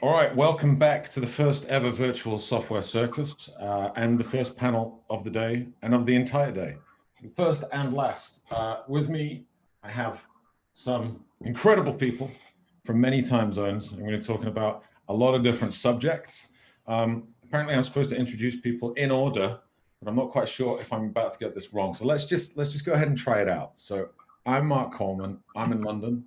All right, welcome back to the first ever virtual Software Circus and the first panel of the day and of the entire day. First and last, with me, I have some incredible people from many time zones. I'm going to be talking about a lot of different subjects. Apparently, I'm supposed to introduce people in order, but I'm not quite sure if I'm about to get this wrong. So let's just go ahead and try it out. So I'm Mark Coleman. I'm in London.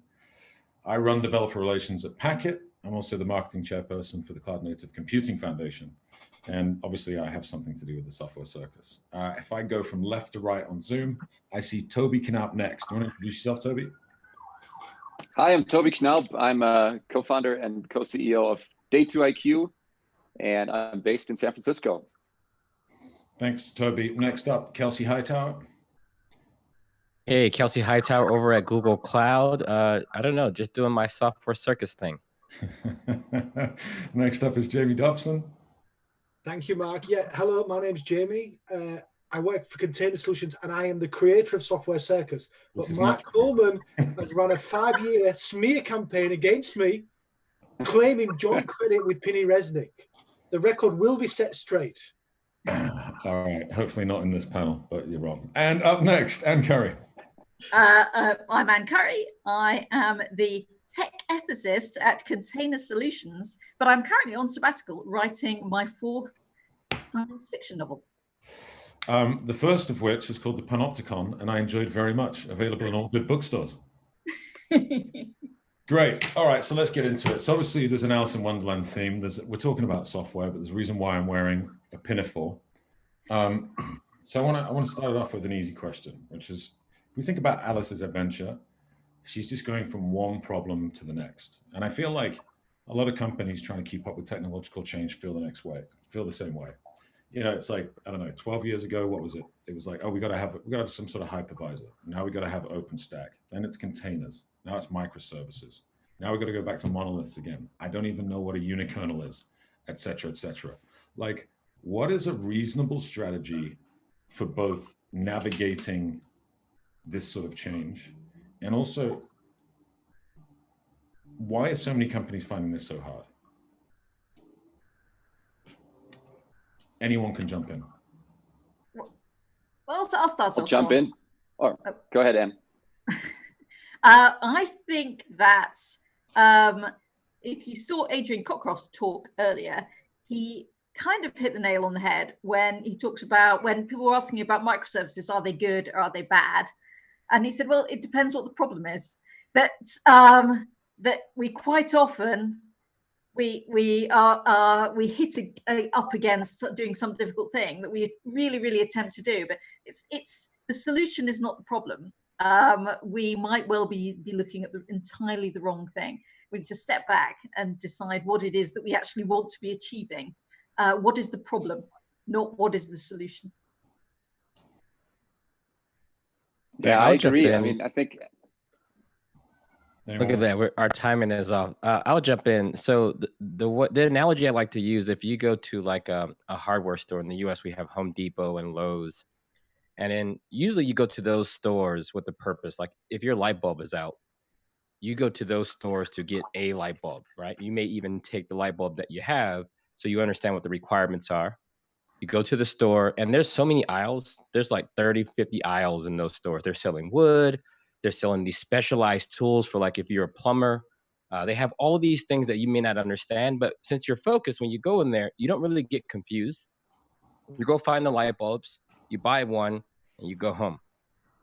I run developer relations at Packet. I'm also the marketing chairperson for the Cloud Native Computing Foundation. And obviously I have something to do with the Software Circus. If I go from left to right on Zoom, I see Tobi Knaup next. Do you want to introduce yourself, Tobi? Hi, I'm Tobi Knaup. I'm a co-founder and co-CEO of Day2IQ, and I'm based in San Francisco. Thanks, Tobi. Next up, Kelsey Hightower. Hey, Kelsey Hightower over at Google Cloud. I don't know, just doing my Software Circus thing. Next up is Jamie Dobson. Thank you, Mark. Yeah, hello, my name's Jamie. I work for Container Solutions and I am the creator of Software Circus. But Mark Coleman has run a 5-year smear campaign against me, claiming joint credit with Penny Resnick. The record will be set straight. All right, hopefully not in this panel, but you're wrong. And up next, Anne Currie. I'm Anne Currie. I am the tech ethicist at Container Solutions, but I'm currently on sabbatical writing my 4th science fiction novel. The first of which is called The Panopticon, and I enjoyed very much. Available in all good bookstores. Great. All right, so let's get into it. So obviously there's an Alice in Wonderland theme. We're talking about software, but there's a reason why I'm wearing a pinafore. So I want to start it off with an easy question, which is, if we think about Alice's adventure, she's just going from one problem to the next. And I feel like a lot of companies trying to keep up with technological change feel the same way. You know, it's like, I don't know, 12 years ago, what was it? It was like, oh, we got to have some sort of hypervisor. Now we got to have OpenStack. Then it's containers. Now it's microservices. Now we got to go back to monoliths again. I don't even know what a unikernel is, et cetera, et cetera. Like, what is a reasonable strategy for both navigating this sort of change? And also, why are so many companies finding this so hard? Anyone can jump in. Well, I'll start off. I'll jump in. Or go ahead, Anne. I think that if you saw Adrian Cockcroft's talk earlier, he kind of hit the nail on the head when he talks about when people were asking about microservices, are they good or are they bad? And he said, well, it depends what the problem is. That we quite often we hit up against doing some difficult thing that we really attempt to do, but it's the solution is not the problem. We might well be looking at entirely the wrong thing. We need to step back and decide what it is that we actually want to be achieving. What is the problem, not what is the solution? Yeah, I agree. I mean, I think. Look at that. Our timing is off. I'll jump in. So the analogy I like to use, if you go to like a hardware store in the US, we have Home Depot and Lowe's. And then usually you go to those stores with the purpose. Like if your light bulb is out, you go to those stores to get a light bulb, right? You may even take the light bulb that you have so you understand what the requirements are. You go to the store and there's so many aisles. There's like 30, 50 aisles in those stores. They're selling wood. They're selling these specialized tools for like if you're a plumber. They have all these things that you may not understand. But since you're focused, when you go in there, you don't really get confused. You go find the light bulbs, you buy one, and you go home.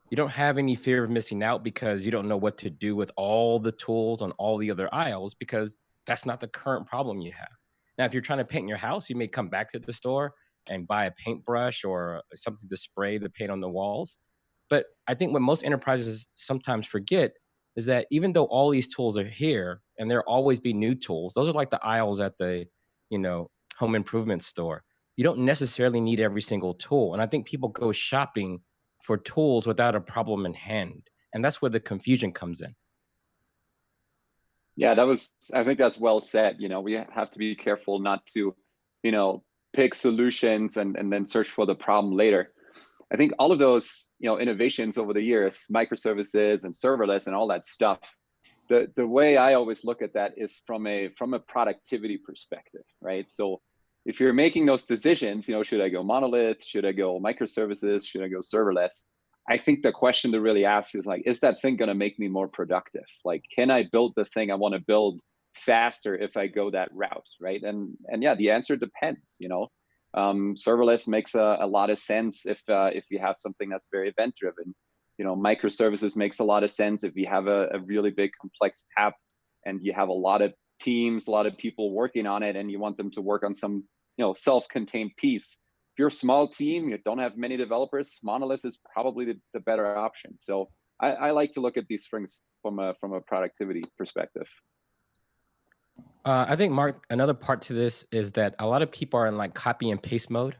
You don't have any fear of missing out because you don't know what to do with all the tools on all the other aisles because that's not the current problem you have. Now, if you're trying to paint your house, you may come back to the store and buy a paintbrush or something to spray the paint on the walls. But I think what most enterprises sometimes forget is that even though all these tools are here and there'll always be new tools, those are like the aisles at the, home improvement store. You don't necessarily need every single tool. And I think people go shopping for tools without a problem in hand. And that's where the confusion comes in. Yeah, I think that's well said. We have to be careful not to, pick solutions and then search for the problem later. I think all of those, innovations over the years, microservices and serverless and all that stuff, the way I always look at that is from a productivity perspective, right? So if you're making those decisions, you know, should I go monolith? Should I go microservices? Should I go serverless? I think the question to really ask is like, is that thing going to make me more productive? Like, can I build the thing I want to build faster if I go that route, right? And yeah, the answer depends. You know, serverless makes a lot of sense if you have something that's very event driven. You know, microservices makes a lot of sense if you have a really big complex app and you have a lot of teams, a lot of people working on it, and you want them to work on some, you know, self-contained piece. If you're a small team, you don't have many developers, monolith is probably the better option. So I like to look at these things from a productivity perspective. I think, Mark, another part to this is that a lot of people are in like copy and paste mode,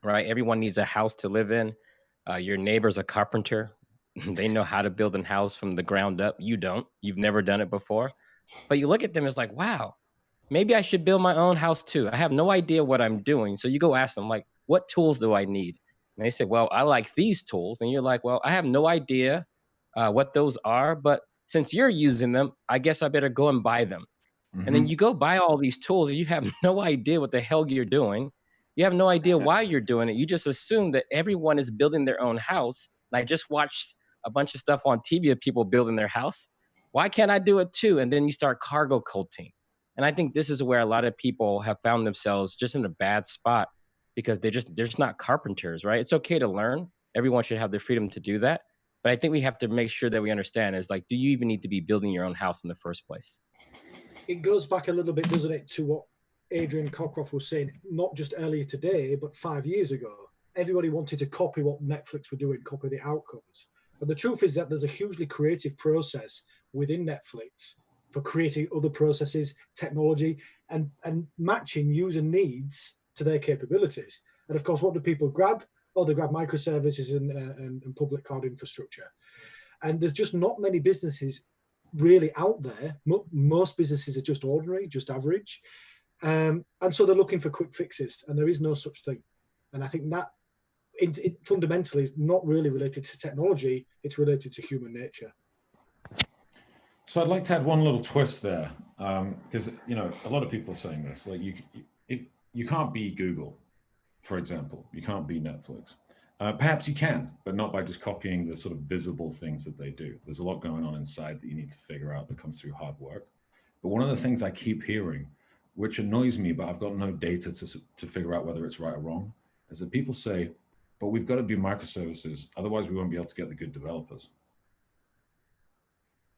right? Everyone needs a house to live in. Your neighbor's a carpenter. They know how to build a house from the ground up. You don't. You've never done it before. But you look at them, it's like, wow, maybe I should build my own house too. I have no idea what I'm doing. So you go ask them, like, what tools do I need? And they say, well, I like these tools. And you're like, well, I have no idea what those are. But since you're using them, I guess I better go and buy them. Mm-hmm. And then you go buy all these tools and you have no idea what the hell you're doing. You have no idea why you're doing it. You just assume that everyone is building their own house. And I just watched a bunch of stuff on TV of people building their house. Why can't I do it too? And then you start cargo culting. And I think this is where a lot of people have found themselves just in a bad spot because they're just not carpenters, right? It's okay to learn. Everyone should have the freedom to do that. But I think we have to make sure that we understand is like, do you even need to be building your own house in the first place? It goes back a little bit, doesn't it, to what Adrian Cockcroft was saying, not just earlier today, but 5 years ago. Everybody wanted to copy what Netflix were doing, copy the outcomes. But the truth is that there's a hugely creative process within Netflix for creating other processes, technology, and matching user needs to their capabilities. And of course, what do people grab? Oh, they grab microservices and public cloud infrastructure. And there's just not many businesses really out there. Most businesses are just ordinary, just average. And so they're looking for quick fixes, and there is no such thing. And I think that it fundamentally is not really related to technology, it's related to human nature. So I'd like to add one little twist there, because you know a lot of people are saying this, like you can't be Google, for example, you can't be Netflix. Perhaps you can, but not by just copying the sort of visible things that they do. There's a lot going on inside that you need to figure out that comes through hard work. But one of the things I keep hearing, which annoys me, but I've got no data to figure out whether it's right or wrong, is that people say, but we've got to do microservices, otherwise we won't be able to get the good developers.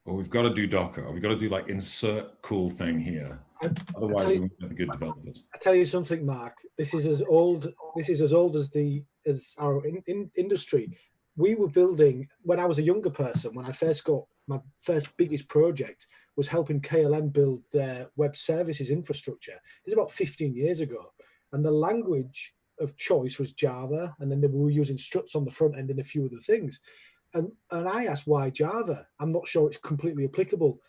Or we've got to do Docker, or we've got to do like insert cool thing here. Otherwise we won't get the good developers. I tell you something, Mark, this is as old as our industry. We were building, when I was a younger person, when I first got my first biggest project was helping KLM build their web services infrastructure. This is about 15 years ago. And the language of choice was Java, and then they were using struts on the front end and a few other things. And I asked, why Java? I'm not sure it's completely applicable.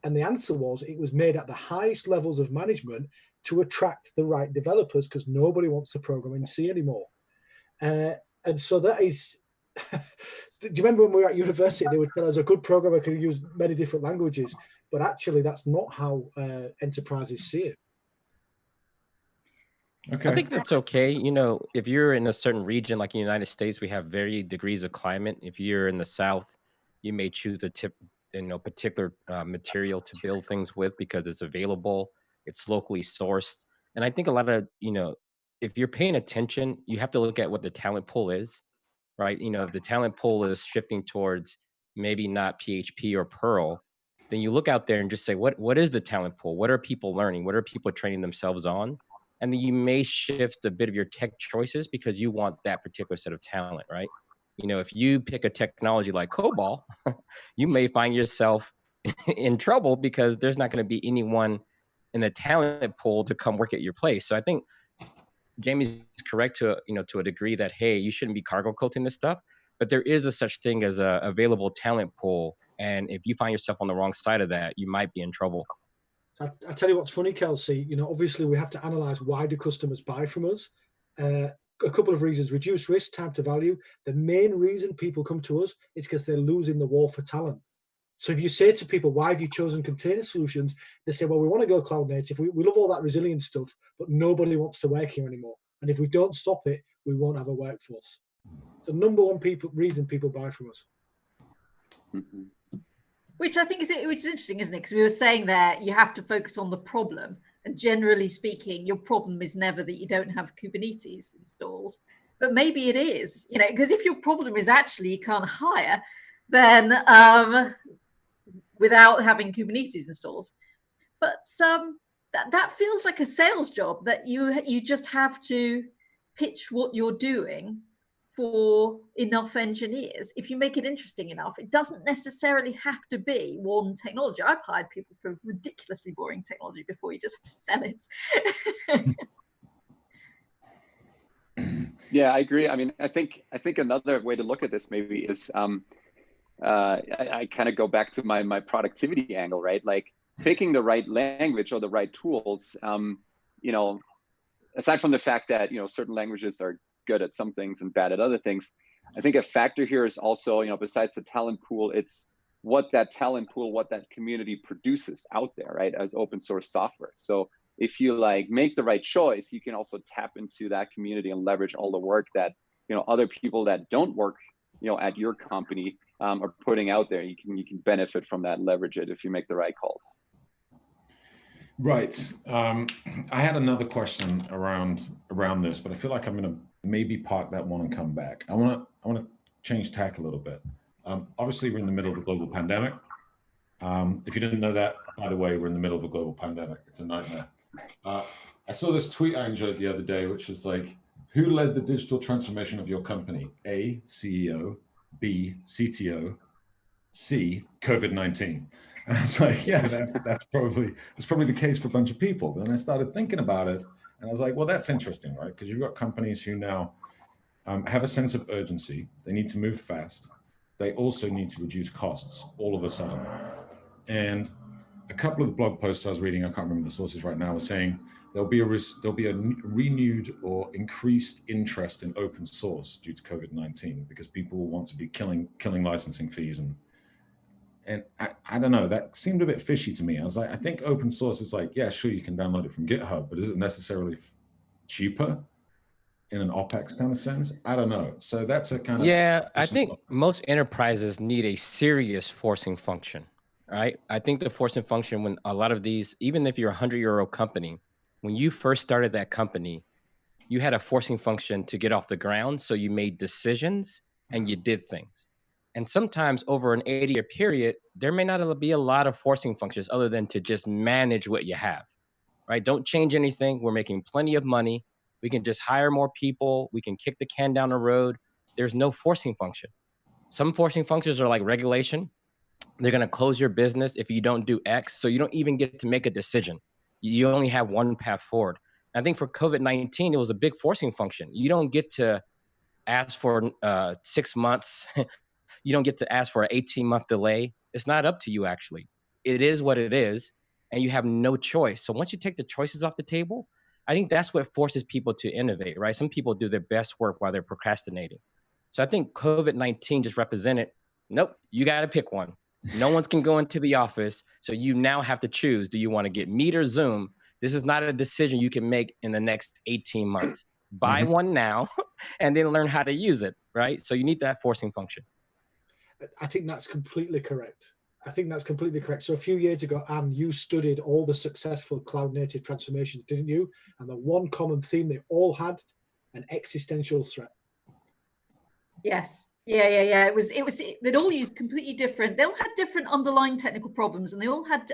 And the answer was, it was made at the highest levels of management to attract the right developers, because nobody wants to program in C anymore. And so that is, do you remember when we were at university, they would tell us a good programmer can use many different languages, but actually that's not how enterprises see it. Okay. I think that's okay. You know, if you're in a certain region, like in the United States, we have varying degrees of climate. If you're in the South, you may choose a particular material to build things with because it's available, it's locally sourced. And I think a lot of, you know, if you're paying attention, you have to look at what the talent pool is, right? You know, if the talent pool is shifting towards maybe not PHP or Perl, then you look out there and just say, what is the talent pool? What are people learning? What are people training themselves on? And then you may shift a bit of your tech choices because you want that particular set of talent, right? You know, if you pick a technology like COBOL, you may find yourself in trouble because there's not going to be anyone in the talent pool to come work at your place. So I think Jamie's correct to a degree that, hey, you shouldn't be cargo culting this stuff, but there is a such thing as a available talent pool. And if you find yourself on the wrong side of that, you might be in trouble. I tell you what's funny, Kelsey, you know, obviously we have to analyze why do customers buy from us. A couple of reasons: reduce risk, time to value. The main reason people come to us is because they're losing the war for talent. So if you say to people, why have you chosen container solutions? They say, well, we want to go cloud native. We love all that resilient stuff, but nobody wants to work here anymore. And if we don't stop it, we won't have a workforce. It's the number one reason people buy from us. Mm-hmm. Which I think is interesting, isn't it? Because we were saying that you have to focus on the problem. And generally speaking, your problem is never that you don't have Kubernetes installed. But maybe it is, because if your problem is actually you can't hire, then without having Kubernetes installed. But that feels like a sales job, that you just have to pitch what you're doing for enough engineers. If you make it interesting enough, it doesn't necessarily have to be one technology. I've hired people for ridiculously boring technology before. You just have to sell it. Yeah, I agree. I mean, I think another way to look at this maybe is I kind of go back to my productivity angle, right? Like picking the right language or the right tools. Aside from the fact that certain languages are good at some things and bad at other things, I think a factor here is also, besides the talent pool, it's what that talent pool, what that community produces out there, right, as open source software. So if you make the right choice, you can also tap into that community and leverage all the work that other people that don't work at your company are putting out there. You can benefit from that, leverage it if you make the right calls. Right. I had another question around this, but I feel like I'm going to maybe park that one and come back. I want to change tack a little bit. Obviously, we're in the middle of a global pandemic. If you didn't know that, by the way, we're in the middle of a global pandemic. It's a nightmare. I saw this tweet I enjoyed the other day, which was like, who led the digital transformation of your company? A, CEO, B, CTO, C, COVID-19. And I was like, yeah, that's probably the case for a bunch of people. But then I started thinking about it, and I was like, well, that's interesting, right? Because you've got companies who now have a sense of urgency. They need to move fast. They also need to reduce costs all of a sudden. And a couple of the blog posts I was reading, I can't remember the sources right now, were saying there'll be a renewed or increased interest in open source due to COVID-19 because people will want to be killing licensing fees and I don't know, that seemed a bit fishy to me. I was like, I think open source is like, yeah, sure, you can download it from GitHub, but is it necessarily cheaper in an OpEx kind of sense? I don't know. So that's a kind of... Yeah, I think most enterprises need a serious forcing function, right? I think the forcing function, when a lot of these, even if you're a 100-year-old company, when you first started that company, you had a forcing function to get off the ground. So you made decisions and you did things. And sometimes over an 80-year period, there may not be a lot of forcing functions other than to just manage what you have, right? Don't change anything. We're making plenty of money. We can just hire more people. We can kick the can down the road. There's no forcing function. Some forcing functions are like regulation. They're going to close your business if you don't do X. So you don't even get to make a decision. You only have one path forward. I think for COVID-19, it was a big forcing function. You don't get to ask for 6 months. You don't get to ask for an 18-month delay. It's not up to you, actually. It is what it is, and you have no choice. So once you take the choices off the table, I think that's what forces people to innovate, right? Some people do their best work while they're procrastinating. So I think COVID-19 just represented, nope, you got to pick one. No one's can go into the office, so you now have to choose. Do you want to get Meet or Zoom? This is not a decision you can make in the next 18 months. Buy one now and then learn how to use it, right? So you need that forcing function. I think that's completely correct. So a few years ago, Anne, you studied all the successful cloud native transformations, didn't you? And the one common theme they all had, an existential threat. Yes. Yeah. They'd all used completely different. They all had different underlying technical problems, and they all had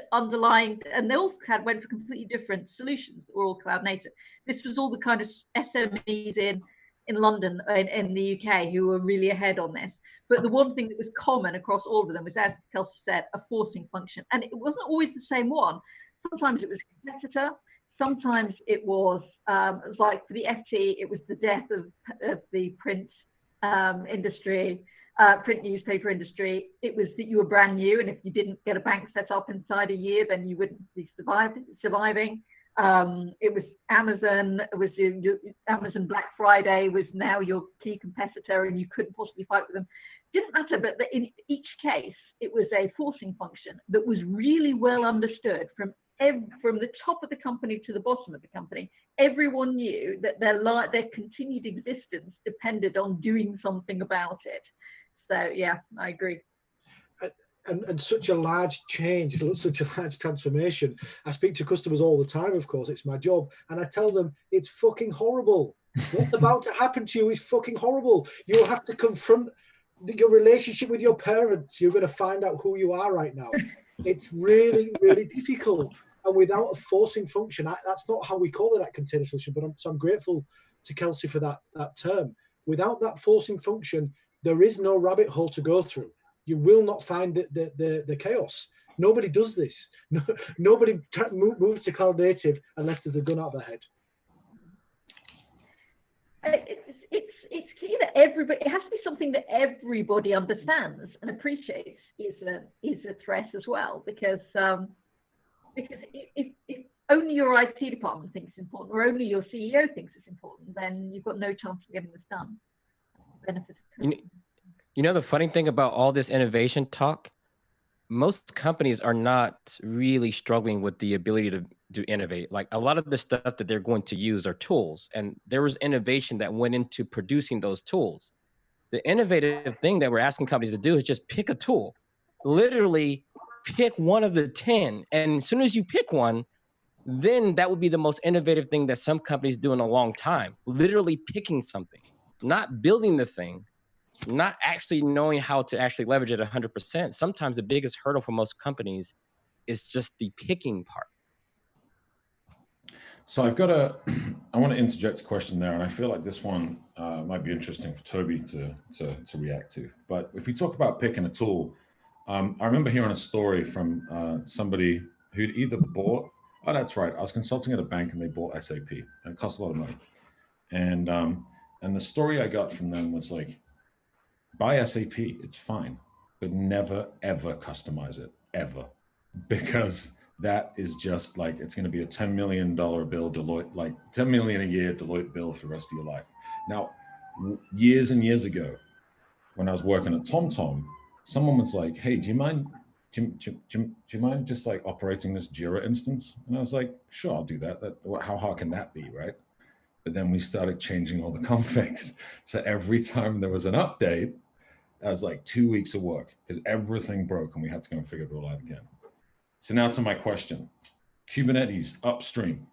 went for completely different solutions that were all cloud native. This was all the kind of SMEs in London, in the UK, who were really ahead on this. But the one thing that was common across all of them was, as Kelsey said, a forcing function. And it wasn't always the same one. Sometimes it was a competitor. Sometimes it was like for the FT, it was the death of the print industry, print newspaper industry. It was that you were brand new, and if you didn't get a bank set up inside a year, then you wouldn't be surviving. It was Amazon. It was Amazon Black Friday was now your key competitor, and you couldn't possibly fight with them. didn't matter, but in each case, it was a forcing function that was really well understood from the top of the company to the bottom of the company. Everyone knew that their continued existence depended on doing something about it. So yeah, I agree. And such a large change, such a large transformation. I speak to customers all the time, of course, it's my job, and I tell them it's fucking horrible. What's about to happen to you is fucking horrible. You'll have to confront your relationship with your parents. You're going to find out who you are right now. It's really, really difficult. And without a forcing function, that's not how we call it at Container Solution, but I'm grateful to Kelsey for that term. Without that forcing function, there is no rabbit hole to go through. You will not find the chaos. Nobody does this. Nobody moves to cloud native unless there's a gun out their head. It's key that everybody, it has to be something that everybody understands and appreciates is a threat as well, because if only your IT department thinks it's important, or only your CEO thinks it's important, then you've got no chance of getting this done. You know, the funny thing about all this innovation talk, most companies are not really struggling with the ability to innovate. Like, a lot of the stuff that they're going to use are tools, and there was innovation that went into producing those tools. The innovative thing that we're asking companies to do is just pick a tool. Literally pick one of the 10. And as soon as you pick one, then that would be the most innovative thing that some companies do in a long time. Literally picking something, not building the thing, not actually knowing how to actually leverage it 100%. Sometimes the biggest hurdle for most companies is just the picking part. So I want to interject a question there, and I feel like this one might be interesting for Tobi to react to. But if we talk about picking a tool, I remember hearing a story from somebody who'd either bought, oh, that's right, I was consulting at a bank and they bought SAP, and it cost a lot of money. And the story I got from them was like, buy SAP, it's fine, but never, ever customize it, ever. Because that is just like, it's going to be a $10 million bill, Deloitte, like 10 million a year Deloitte bill for the rest of your life. Now, years and years ago, when I was working at TomTom, someone was like, hey, do you mind just like operating this Jira instance? And I was like, sure, I'll do that. How hard can that be, right? But then we started changing all the configs. So every time there was an update, that was like 2 weeks of work because everything broke and we had to go and figure it all out again. So now to my question, Kubernetes upstream.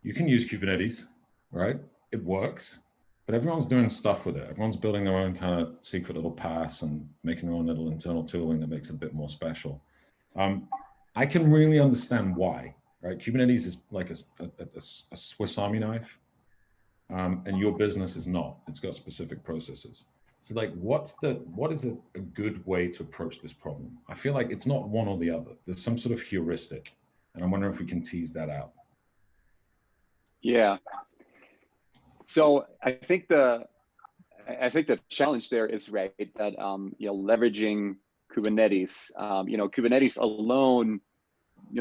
You can use Kubernetes, right? It works, but everyone's doing stuff with it. Everyone's building their own kind of secret little pass and making their own little internal tooling that makes it a bit more special. I can really understand why, right? Kubernetes is like a Swiss Army knife, and your business is not. It's got specific processes. So like, what is a good way to approach this problem? I feel like it's not one or the other. There's some sort of heuristic, and I'm wondering if we can tease that out. Yeah. So I think the challenge there is, right, that leveraging Kubernetes, Kubernetes alone,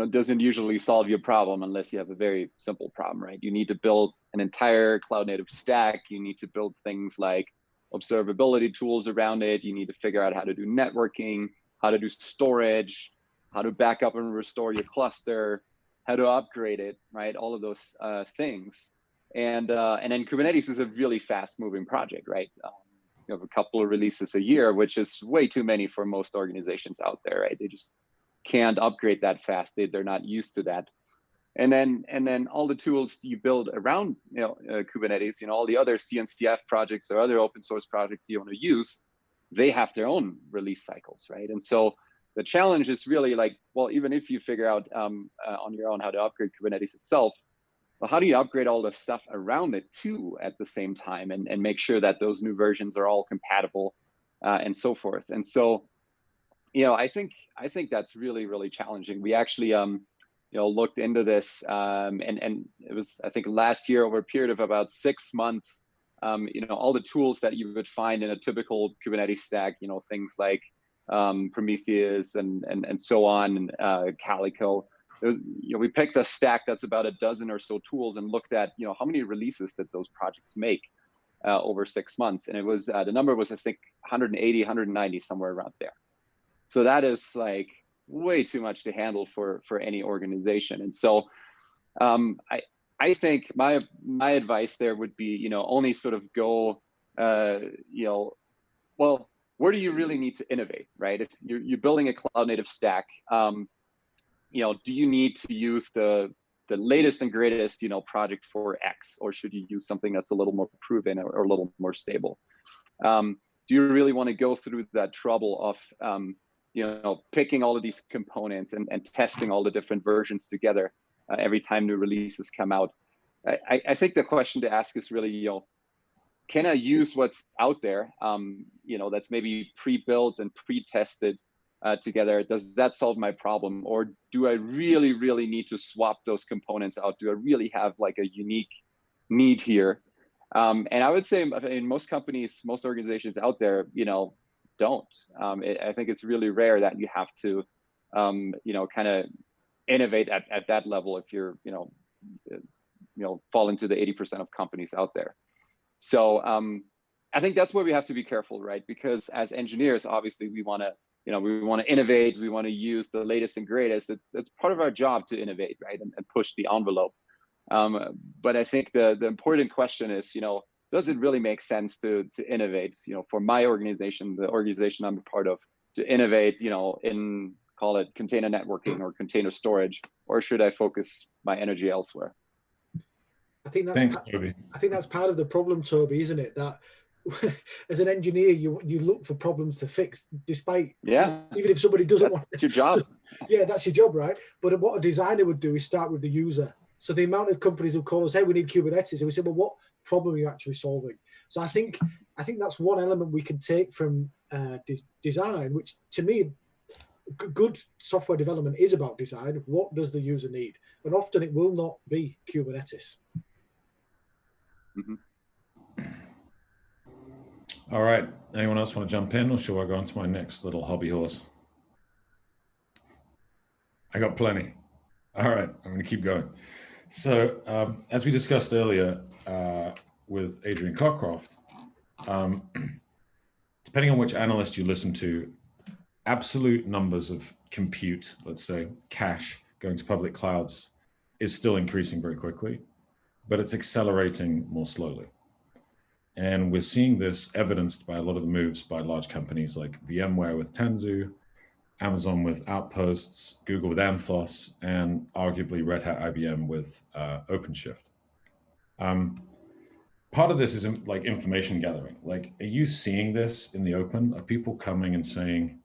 doesn't usually solve your problem unless you have a very simple problem, right? You need to build an entire cloud native stack. You need to build things like observability tools around it. You need to figure out how to do networking, how to do storage, how to back up and restore your cluster, how to upgrade it, right? All of those things. And then Kubernetes is a really fast moving project, right? You have a couple of releases a year, which is way too many for most organizations out there, right? They just can't upgrade that fast. They're not used to that. And then all the tools you build around Kubernetes, all the other CNCF projects or other open source projects you want to use, they have their own release cycles, right? And so the challenge is really like, well, even if you figure out on your own how to upgrade Kubernetes itself, well, how do you upgrade all the stuff around it too at the same time and make sure that those new versions are all compatible and so forth? And so, I think that's really, really challenging. We actually looked into this and it was, I think last year over a period of about 6 months, all the tools that you would find in a typical Kubernetes stack, things like Prometheus and so on, Calico. We picked a stack that's about a dozen or so tools and looked at, how many releases did those projects make? over 6 months. And it was, the number was, I think, 180, 190, somewhere around there. So that is like way too much to handle for any organization. And so I think my advice there would be, only sort of go, well, where do you really need to innovate, right? If you're building a cloud native stack, do you need to use the latest and greatest, project for X, or should you use something that's a little more proven or a little more stable? Do you really want to go through that trouble of, picking all of these components and testing all the different versions together every time new releases come out? I think the question to ask is really, can I use what's out there, that's maybe pre-built and pre-tested together? Does that solve my problem? Or do I really, really need to swap those components out? Do I really have like a unique need here? And I would say in most companies, most organizations out there, don't. I think it's really rare that you have to, kind of innovate at that level if you're, fall into the 80% of companies out there. So I think that's where we have to be careful, right? Because as engineers, obviously we want to innovate. We want to use the latest and greatest. It's part of our job to innovate, right? And push the envelope. But I think the important question is, does it really make sense to innovate, for my organization, the organization I'm a part of, to innovate, in, call it container networking or container storage, or should I focus my energy elsewhere? I think that's Thanks, Tobi. I think that's part of the problem, Tobi, isn't it? That as an engineer, you look for problems to fix, despite even if somebody doesn't want. It's your job. Yeah, that's your job, right? But what a designer would do is start with the user. So the amount of companies who call us, hey, we need Kubernetes, and we say, well, what problem are you actually solving? So I think that's one element we can take from design, which to me, good software development is about design. What does the user need? And often it will not be Kubernetes. Mm-hmm. All right. Anyone else want to jump in, or shall I go on to my next little hobby horse? I got plenty. All right. I'm going to keep going. So as we discussed earlier with Adrian Cockcroft, depending on which analyst you listen to, absolute numbers of compute, let's say cache going to public clouds, is still increasing very quickly, but it's accelerating more slowly. And we're seeing this evidenced by a lot of the moves by large companies like VMware with Tanzu, Amazon with Outposts, Google with Anthos, and arguably Red Hat IBM with OpenShift. Part of this is like information gathering. Like, are you seeing this in the open? Are people coming and saying,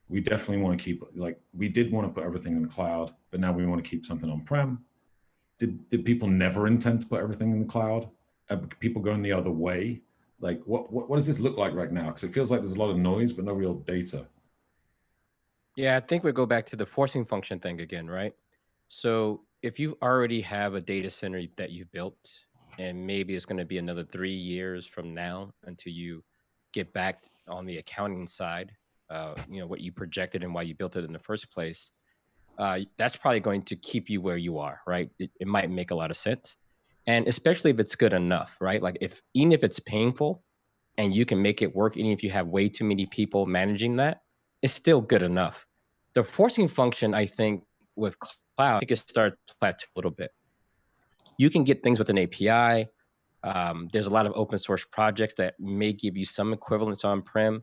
we definitely want to keep, like, we did want to put everything in the cloud, but now we want to keep something on-prem? Did people never intend to put everything in the cloud? Are people going the other way? Like, what does this look like right now? Because it feels like there's a lot of noise, but no real data. Yeah, I think we go back to the forcing function thing again, right? So if you already have a data center that you've built, and maybe it's going to be another 3 years from now until you get back on the accounting side, what you projected and why you built it in the first place, that's probably going to keep you where you are, right? It might make a lot of sense. And especially if it's good enough, right? Like even if it's painful and you can make it work, even if you have way too many people managing that, it's still good enough. The forcing function, I think, with cloud, I think it starts to plateau a little bit. You can get things with an API. There's a lot of open source projects that may give you some equivalence on-prem.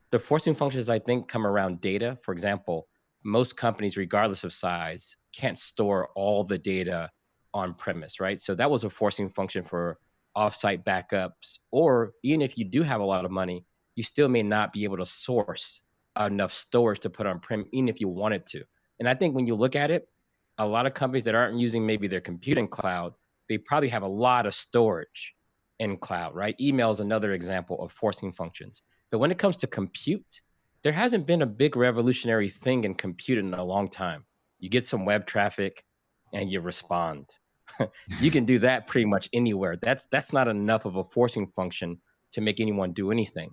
The forcing functions, I think, come around data. For example, most companies, regardless of size, can't store all the data on premise, right? So that was a forcing function for offsite backups. Or even if you do have a lot of money, you still may not be able to source enough storage to put on-prem, even if you wanted to. And I think when you look at it, a lot of companies that aren't using maybe their compute in cloud, they probably have a lot of storage in cloud, right? Email is another example of forcing functions. But when it comes to compute, there hasn't been a big revolutionary thing in compute in a long time. You get some web traffic and you respond. You can do that pretty much anywhere. That's not enough of a forcing function to make anyone do anything.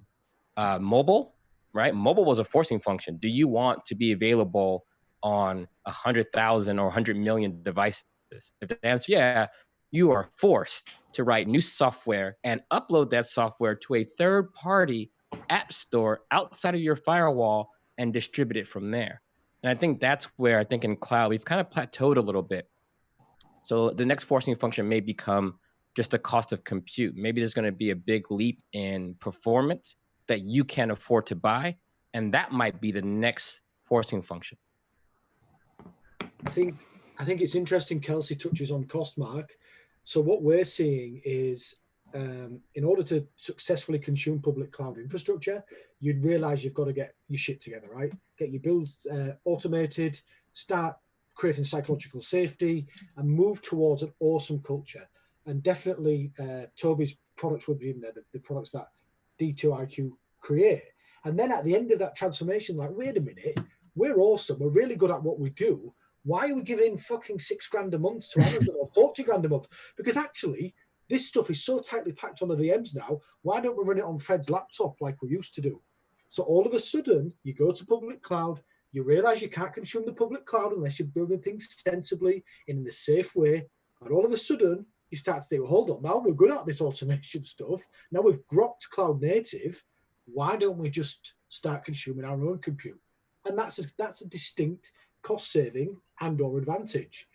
Mobile, right? Mobile was a forcing function. Do you want to be available on 100,000 or 100 million devices? If the answer, yeah, you are forced to write new software and upload that software to a third-party app store outside of your firewall and distribute it from there. And I think that's where I think in cloud, we've kind of plateaued a little bit. So the next forcing function may become just the cost of compute. Maybe there's going to be a big leap in performance that you can't afford to buy. And that might be the next forcing function. I think it's interesting Kelsey touches on cost, Mark. So what we're seeing is in order to successfully consume public cloud infrastructure, you'd realize you've got to get your shit together, right? Get your builds automated, start creating psychological safety, and move towards an awesome culture. And definitely Tobi's products will be in there, the products that D2IQ create. And then at the end of that transformation, like, wait a minute, we're awesome. We're really good at what we do. Why are we giving fucking $6,000 a month to Amazon or $40,000 a month? Because actually, this stuff is so tightly packed on the VMs now. Why don't we run it on Fred's laptop like we used to do? So all of a sudden, you go to public cloud, you realize you can't consume the public cloud unless you're building things sensibly in a safe way. And all of a sudden, you start to think, well, hold on, now we're good at this automation stuff. Now we've grokked cloud native. Why don't we just start consuming our own compute? And that's a distinct cost saving and or advantage.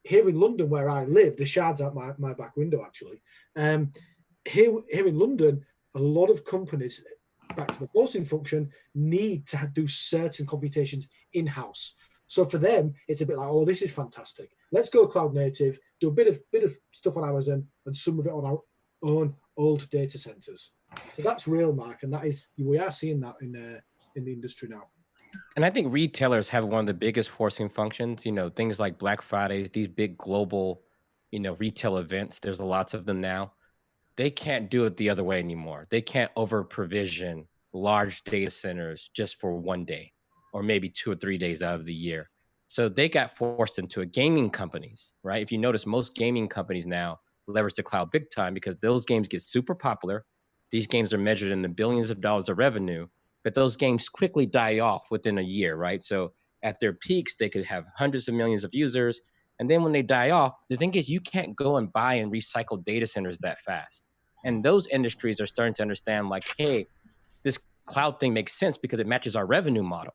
Here in London, where I live, the Shard's out my back window, actually. Here in London, a lot of companies, back to the forcing function, need to do certain computations in-house. So for them, it's a bit like, oh, this is fantastic. Let's go cloud native, do a bit of stuff on Amazon, and some of it on our own old data centers. So that's real, Mark, and we are seeing that in the industry now. And I think retailers have one of the biggest forcing functions, things like Black Fridays, these big global, retail events. There's lots of them now. They can't do it the other way anymore. They can't over provision large data centers just for one day or maybe 2 or 3 days out of the year. So they got forced into gaming companies, right? If you notice, most gaming companies now leverage the cloud big time because those games get super popular. These games are measured in the billions of dollars of revenue, but those games quickly die off within a year, right? So at their peaks, they could have hundreds of millions of users. And then when they die off, the thing is you can't go and buy and recycle data centers that fast. And those industries are starting to understand like, hey, this cloud thing makes sense because it matches our revenue model.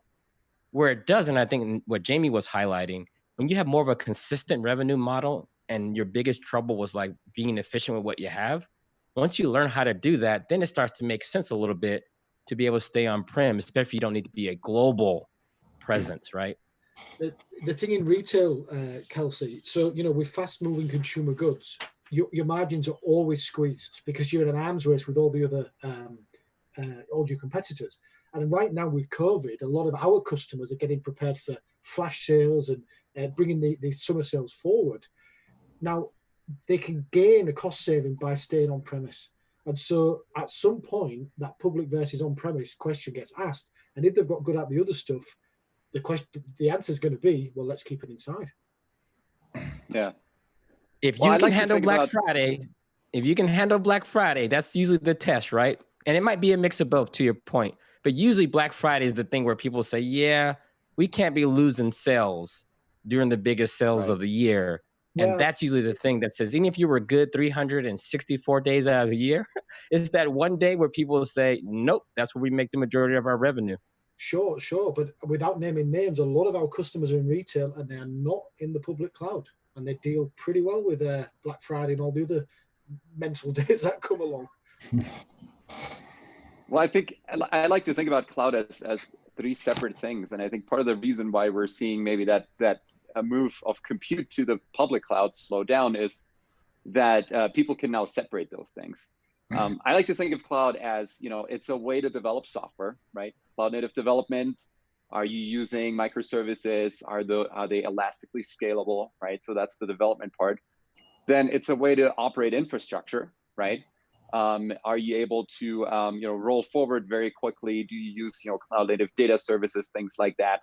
Where it doesn't, I think what Jamie was highlighting, when you have more of a consistent revenue model and your biggest trouble was like being efficient with what you have, once you learn how to do that, then it starts to make sense a little bit to be able to stay on-prem, especially if you don't need to be a global presence, right? The thing in retail, Kelsey, so, with fast-moving consumer goods, your margins are always squeezed because you're in an arms race with all the other, all your competitors. And right now with COVID, a lot of our customers are getting prepared for flash sales and bringing the summer sales forward. Now, they can gain a cost saving by staying on premise. And so at some point, that public versus on-premise question gets asked. And if they've got good at the other stuff, the answer is going to be, well, let's keep it inside. Yeah. If you can handle Black Friday, that's usually the test, right? And it might be a mix of both, to your point. But usually Black Friday is the thing where people say, yeah, we can't be losing sales during the biggest sales of the year. And that's usually the thing that says, even if you were good 364 days out of the year, it's that one day where people will say, nope, that's where we make the majority of our revenue. Sure. But without naming names, a lot of our customers are in retail and they are not in the public cloud. And they deal pretty well with Black Friday and all the other mental days that come along. Well, I think I like to think about cloud as 3 separate things. And I think part of the reason why we're seeing maybe that a move of compute to the public cloud slow down is that people can now separate those things. I like to think of cloud as, it's a way to develop software, right? Cloud native development. Are you using microservices? Are they elastically scalable, right? So that's the development part. Then it's a way to operate infrastructure, right? Are you able to roll forward very quickly? Do you use cloud native data services, things like that?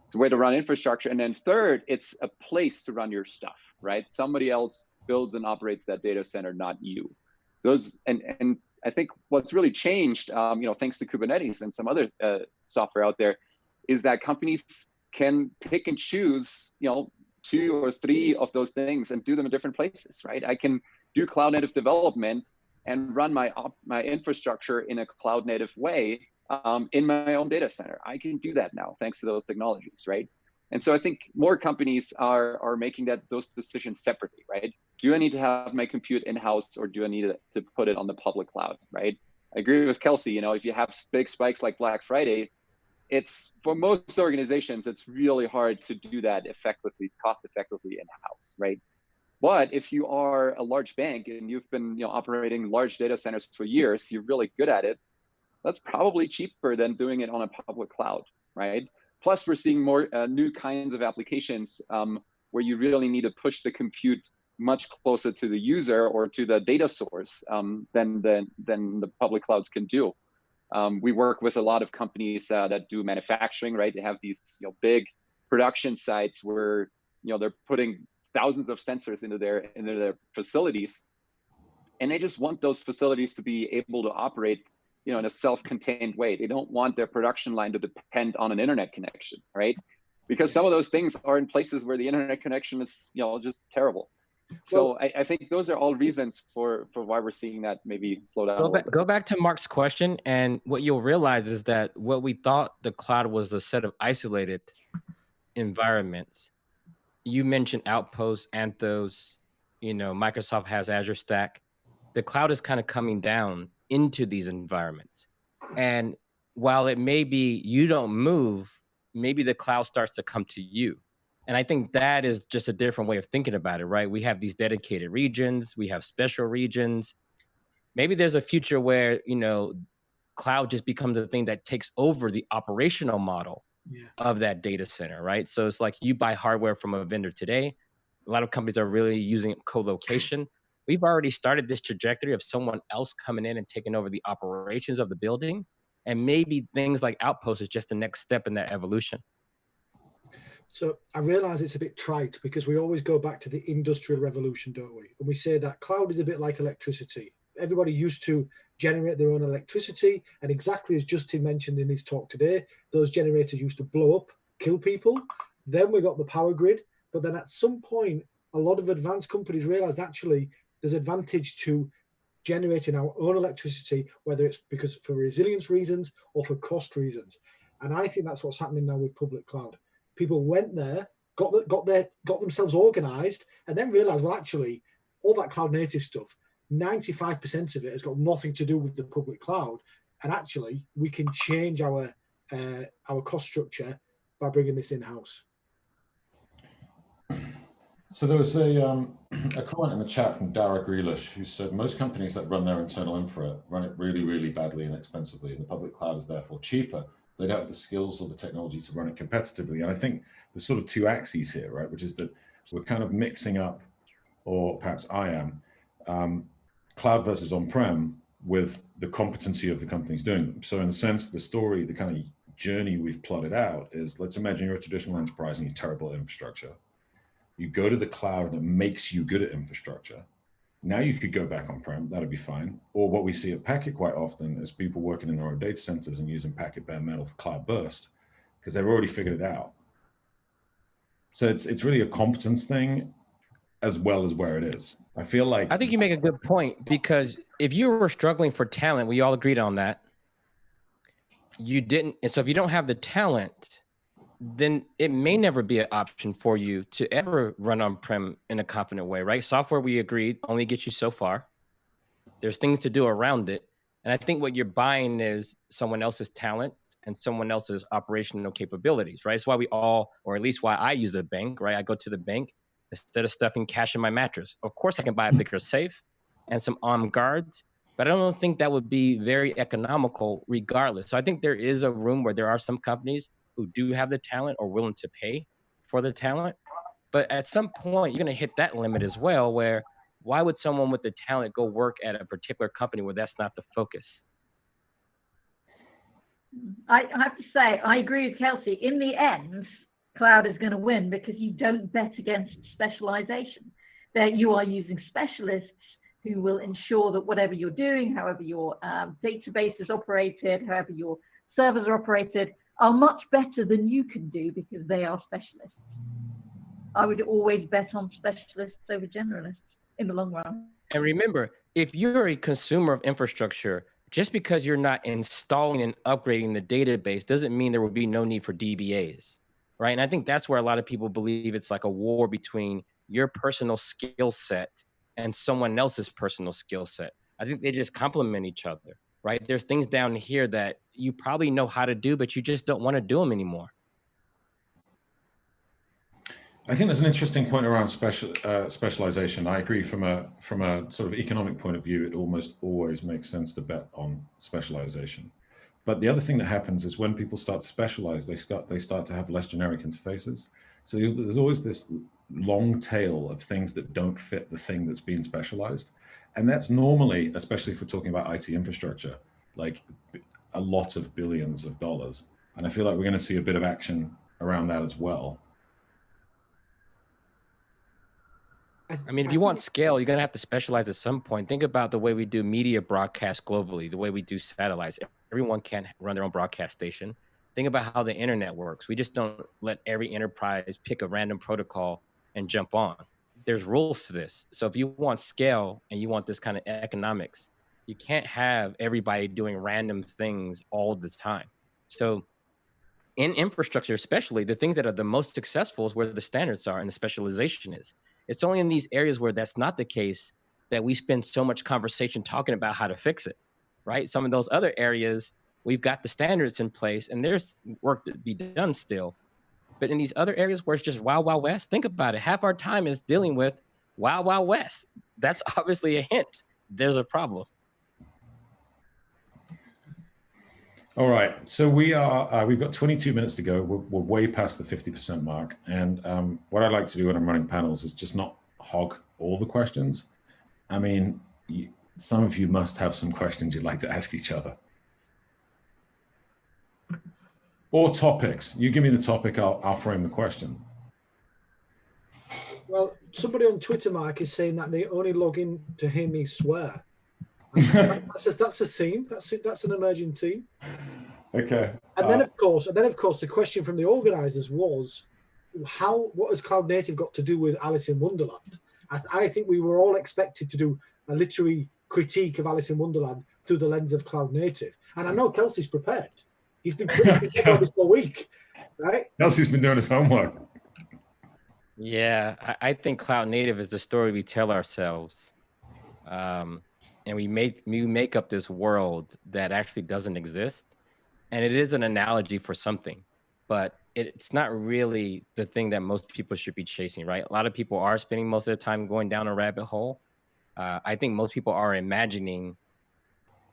It's a way to run infrastructure. And then third, it's a place to run your stuff, right? Somebody else builds and operates that data center, not you. So and I think what's really changed, thanks to Kubernetes and some other software out there, is that companies can pick and choose, 2 or 3 of those things and do them in different places, right? I can do cloud native development and run my infrastructure in a cloud native way in my own data center. I can do that now thanks to those technologies, right? And so I think more companies are making those decisions separately, right? Do I need to have my compute in-house, or do I need to put it on the public cloud, right? I agree with Kelsey, you know, if you have big spikes like Black Friday, it's, for most organizations, it's really hard to do that effectively, cost effectively in-house, right? But if you are a large bank and you've been, you know, operating large data centers for years, you're really good at it, that's probably cheaper than doing it on a public cloud, right? Plus, we're seeing more new kinds of applications where you really need to push the compute much closer to the user or to the data source than the public clouds can do. We work with a lot of companies that do manufacturing, right? They have these, you know, big production sites where, you know, they're putting thousands of sensors into their facilities, and they just want those facilities to be able to operate, you know, in a self-contained way. They don't want their production line to depend on an internet connection, right? Because some of those things are in places where the internet connection is, you know, just terrible. So I think those are all reasons for why we're seeing that maybe slow down. Go back to Mark's question, and what you'll realize is that what we thought the cloud was a set of isolated environments. You mentioned Outposts, Anthos, you know, Microsoft has Azure Stack. The cloud is kind of coming down into these environments. And while it may be you don't move, maybe the cloud starts to come to you. And I think that is just a different way of thinking about it, right? We have these dedicated regions, we have special regions. Maybe there's a future where, you know, cloud just becomes a thing that takes over the operational model of that data center, right? So it's like you buy hardware from a vendor today. A lot of companies are really using co-location. We've already started this trajectory of someone else coming in and taking over the operations of the building. And maybe things like Outposts is just the next step in that evolution. So I realize it's a bit trite because we always go back to the industrial revolution, don't we? And we say that cloud is a bit like electricity. Everybody used to generate their own electricity. And exactly as Justin mentioned in his talk today, those generators used to blow up, kill people. Then we got the power grid. But then at some point, a lot of advanced companies realized actually there's advantage to generating our own electricity, whether it's because for resilience reasons or for cost reasons. And I think that's what's happening now with public cloud. People went there, got themselves organized, and then realized, well, actually, all that cloud native stuff, 95% of it has got nothing to do with the public cloud. And actually, we can change our cost structure by bringing this in-house. So there was a comment in the chat from Dara Grealish who said most companies that run their internal infra run it really, really badly and expensively, and the public cloud is therefore cheaper. They don't have the skills or the technology to run it competitively. And I think there's sort of two axes here, right? Which is that we're kind of mixing up, or perhaps I am, cloud versus on-prem with the competency of the companies doing them. So in a sense, the story, the kind of journey we've plotted out is, let's imagine you're a traditional enterprise and you're terrible at infrastructure. You go to the cloud and it makes you good at infrastructure. Now you could go back on-prem, that'd be fine. Or what we see at Packet quite often is people working in their own data centers and using Packet bare metal for cloud burst because they've already figured it out. So it's really a competence thing as well as where it is. I feel like— I think you make a good point, because if you were struggling for talent, we all agreed on that. You didn't, and so if you don't have the talent, then it may never be an option for you to ever run on-prem in a confident way, right? Software, we agreed, only gets you so far. There's things to do around it. And I think what you're buying is someone else's talent and someone else's operational capabilities, right? It's why we all, or at least why I use a bank, right? I go to the bank instead of stuffing cash in my mattress. Of course, I can buy a bigger safe and some armed guards, but I don't think that would be very economical regardless. So I think there is a room where there are some companies who do have the talent or willing to pay for the talent. But at some point, you're going to hit that limit as well, where why would someone with the talent go work at a particular company where that's not the focus? I have to say, I agree with Kelsey. In the end, cloud is going to win because you don't bet against specialization. That you are using specialists who will ensure that whatever you're doing, however your database is operated, however your servers are operated, are much better than you can do because they are specialists. I would always bet on specialists over generalists in the long run. And remember, if you're a consumer of infrastructure, just because you're not installing and upgrading the database doesn't mean there will be no need for DBAs, right? And I think that's where a lot of people believe it's like a war between your personal skill set and someone else's personal skill set. I think they just complement each other, right? There's things down here that you probably know how to do, but you just don't want to do them anymore. I think there's an interesting point around specialization. I agree from a sort of economic point of view, it almost always makes sense to bet on specialization. But the other thing that happens is when people start to specialize, they start to have less generic interfaces. So there's always this long tail of things that don't fit the thing that's being specialized. And that's normally, especially if we're talking about IT infrastructure, like a lot of billions of dollars. And I feel like we're going to see a bit of action around that as well. I mean, if you want scale, you're going to have to specialize at some point. Think about the way we do media broadcast globally, the way we do satellites. Everyone can't run their own broadcast station. Think about how the internet works. We just don't let every enterprise pick a random protocol and jump on. There's rules to this. So if you want scale and you want this kind of economics, you can't have everybody doing random things all the time. So in infrastructure, especially, the things that are the most successful is where the standards are and the specialization is. It's only in these areas where that's not the case that we spend so much conversation talking about how to fix it, right? Some of those other areas, we've got the standards in place and there's work to be done still. But in these other areas where it's just wild, wild west, think about it. Half our time is dealing with wild, wild west. That's obviously a hint. There's a problem. All right, so we've got 22 minutes to go. We're way past the 50% mark. And what I like to do when I'm running panels is just not hog all the questions. I mean, some of you must have some questions you'd like to ask each other. Or topics. You give me the topic, I'll frame the question. Well, somebody on Twitter, Mark, is saying that they only log in to hear me swear. That's a theme. That's an emerging theme. Okay. And then of course, the question from the organisers was, what has Cloud Native got to do with Alice in Wonderland? I think we were all expected to do a literary critique of Alice in Wonderland through the lens of Cloud Native. And I know Kelsey's prepared. He's been pretty prepared this whole week, right? Kelsey's been doing his homework. Yeah, I think Cloud Native is the story we tell ourselves. And we make up this world that actually doesn't exist. And it is an analogy for something, but it's not really the thing that most people should be chasing, right? A lot of people are spending most of their time going down a rabbit hole. I think most people are imagining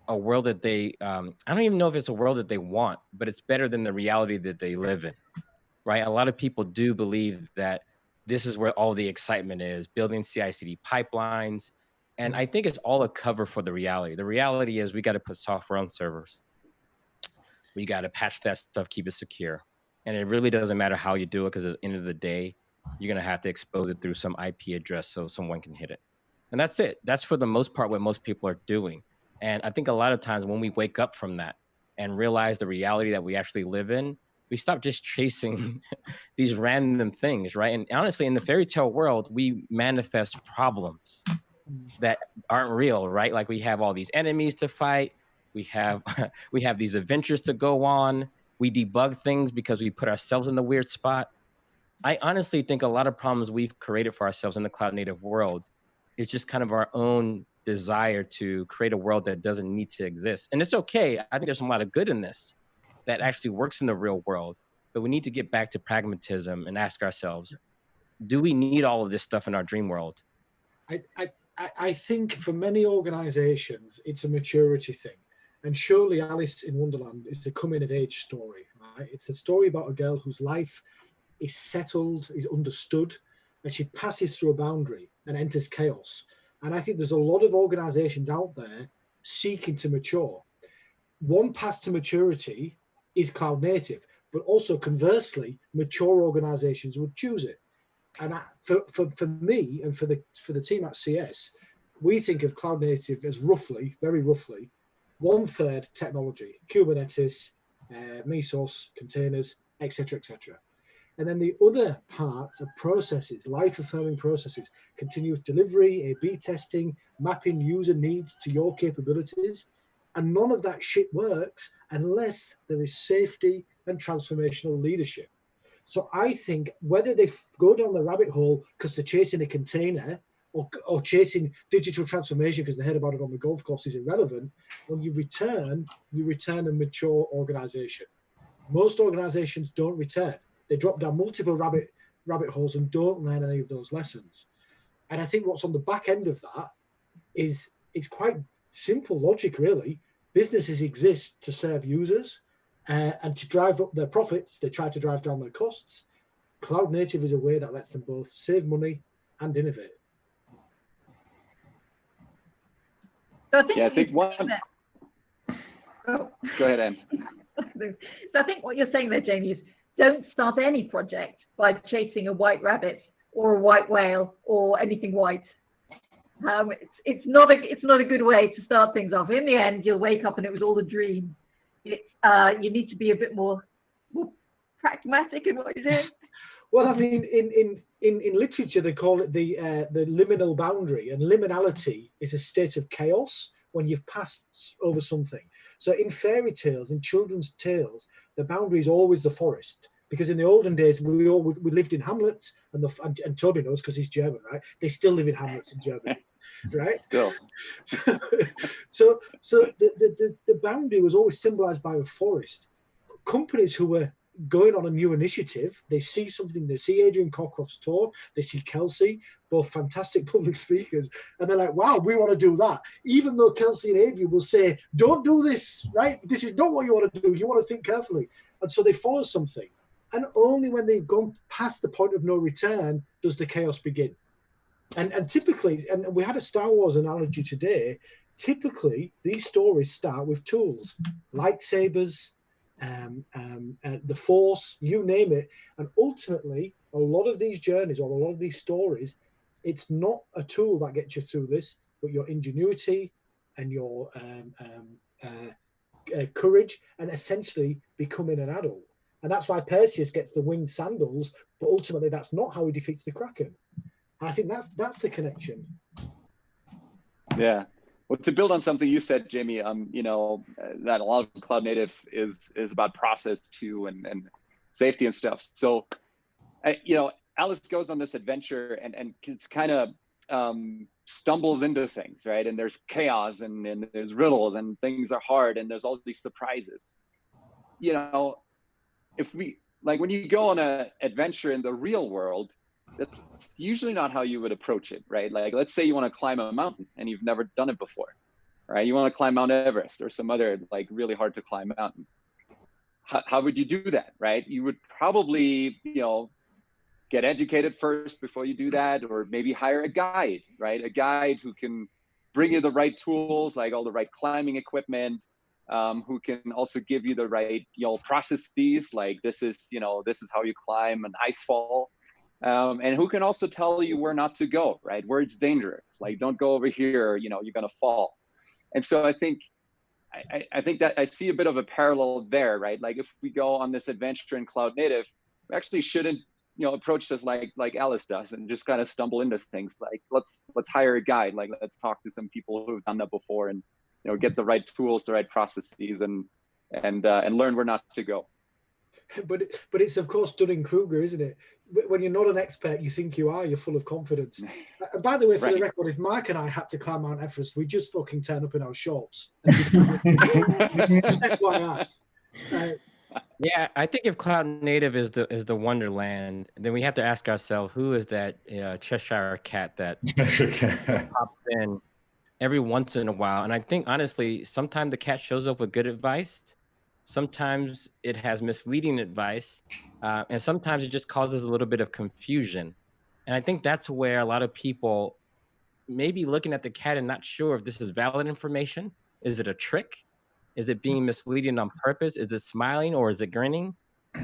a world that they, I don't even know if it's a world that they want, but it's better than the reality that they live in, right? A lot of people do believe that this is where all the excitement is, building CI/CD pipelines. And I think it's all a cover for the reality. The reality is we got to put software on servers. We got to patch that stuff, keep it secure. And it really doesn't matter how you do it, because at the end of the day, you're going to have to expose it through some IP address so someone can hit it. And that's it. That's for the most part what most people are doing. And I think a lot of times when we wake up from that and realize the reality that we actually live in, we stop just chasing these random things, right? And honestly, in the fairy tale world, we manifest problems that aren't real, right? Like we have all these enemies to fight. We have these adventures to go on. We debug things because we put ourselves in the weird spot. I honestly think a lot of problems we've created for ourselves in the cloud native world is just kind of our own desire to create a world that doesn't need to exist. And it's okay. I think there's a lot of good in this that actually works in the real world, but we need to get back to pragmatism and ask ourselves, do we need all of this stuff in our dream world? I think for many organizations, it's a maturity thing. And surely Alice in Wonderland is the coming of age story, right? It's a story about a girl whose life is settled, is understood, and she passes through a boundary and enters chaos. And I think there's a lot of organizations out there seeking to mature. One path to maturity is cloud native, but also conversely, mature organizations would choose it. And for me and for the team at CS, we think of cloud native as roughly, very roughly, 1/3 technology, Kubernetes, Mesos, containers, etc., etc. And then the other parts are processes, life-affirming processes, continuous delivery, A/B testing, mapping user needs to your capabilities. And none of that shit works unless there is safety and transformational leadership. So I think whether they go down the rabbit hole because they're chasing a container or chasing digital transformation because they heard about it on the golf course is irrelevant. When you return a mature organization. Most organizations don't return. They drop down multiple rabbit holes and don't learn any of those lessons. And I think what's on the back end of that is it's quite simple logic, really. Businesses exist to serve users and to drive up their profits. They try to drive down their costs. Cloud native is a way that lets them both save money and innovate. So I think, yeah, I think one. Oh. Go ahead, Anne. So I think what you're saying there, Jamie, is don't start any project by chasing a white rabbit or a white whale or anything white. It's not a good way to start things off. In the end, you'll wake up and it was all a dream. You need to be a bit more pragmatic in what you're doing. Well, I mean, in literature, they call it the liminal boundary, and liminality is a state of chaos when you've passed over something. So in fairy tales, in children's tales, the boundary is always the forest. Because in the olden days, we lived in hamlets, and Tobi knows because he's German, right? They still live in hamlets in Germany, right? Still. So the boundary was always symbolized by a forest. Companies who were going on a new initiative, they see something, they see Adrian Cockcroft's talk, they see Kelsey, both fantastic public speakers, and they're like, wow, we want to do that. Even though Kelsey and Adrian will say, don't do this, right? This is not what you want to do. You want to think carefully. And so they follow something. And only when they've gone past the point of no return does the chaos begin. And typically, and we had a Star Wars analogy today, typically these stories start with tools, lightsabers, the Force, you name it. And ultimately, a lot of these journeys or a lot of these stories, it's not a tool that gets you through this, but your ingenuity and your courage and essentially becoming an adult. And that's why Perseus gets the winged sandals, but ultimately that's not how he defeats the Kraken. And I think that's the connection. Yeah. Well, to build on something you said, Jamie, that a lot of cloud native is about process too and safety and stuff. So, Alice goes on this adventure and it's kind of stumbles into things, right? And there's chaos and there's riddles and things are hard and there's all these surprises. If when you go on an adventure in the real world, that's usually not how you would approach it, right? Like, let's say you want to climb a mountain and you've never done it before, right? You want to climb Mount Everest or some other really hard to climb mountain. How would you do that, right? You would probably, get educated first before you do that, or maybe hire a guide, right? A guide who can bring you the right tools, like all the right climbing equipment, who can also give you the right, processes, like this is how you climb an ice fall. And who can also tell you where not to go, right? Where it's dangerous, like don't go over here, you're gonna fall. And so I think that I see a bit of a parallel there, right? Like if we go on this adventure in cloud native, we actually shouldn't, approach this like Alice does and just kind of stumble into things. Like let's hire a guide, like let's talk to some people who've done that before and get the right tools, the right processes, and learn where not to go. But it's of course Dunning-Kruger, isn't it? When you're not an expert, you think you are. You're full of confidence. And by the way, for the record, if Mark and I had to climb Mount Everest, we just fucking turn up in our shorts. Yeah, I think if cloud native is the Wonderland, then we have to ask ourselves, who is that Cheshire cat that pops in every once in a while? And I think honestly, sometimes the cat shows up with good advice. Sometimes it has misleading advice, and sometimes it just causes a little bit of confusion. And I think that's where a lot of people may be looking at the cat and not sure if this is valid information. Is it a trick? Is it being misleading on purpose? Is it smiling or is it grinning?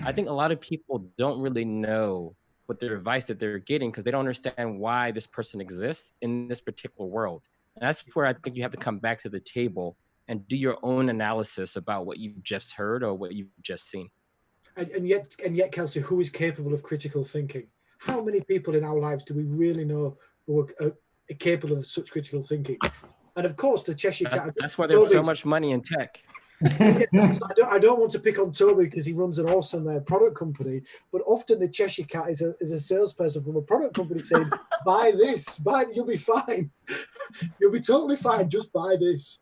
I think a lot of people don't really know what their advice that they're getting because they don't understand why this person exists in this particular world. And that's where I think you have to come back to the table and do your own analysis about what you've just heard or what you've just seen. And yet, Kelsey, who is capable of critical thinking? How many people in our lives do we really know who are capable of such critical thinking? And of course, the Cheshire Cat. That's why there's so much money in tech. I don't want to pick on Tobi because he runs an awesome product company, but often the Cheshire Cat is a salesperson from a product company saying, "Buy this, you'll be fine, you'll be totally fine. Just buy this."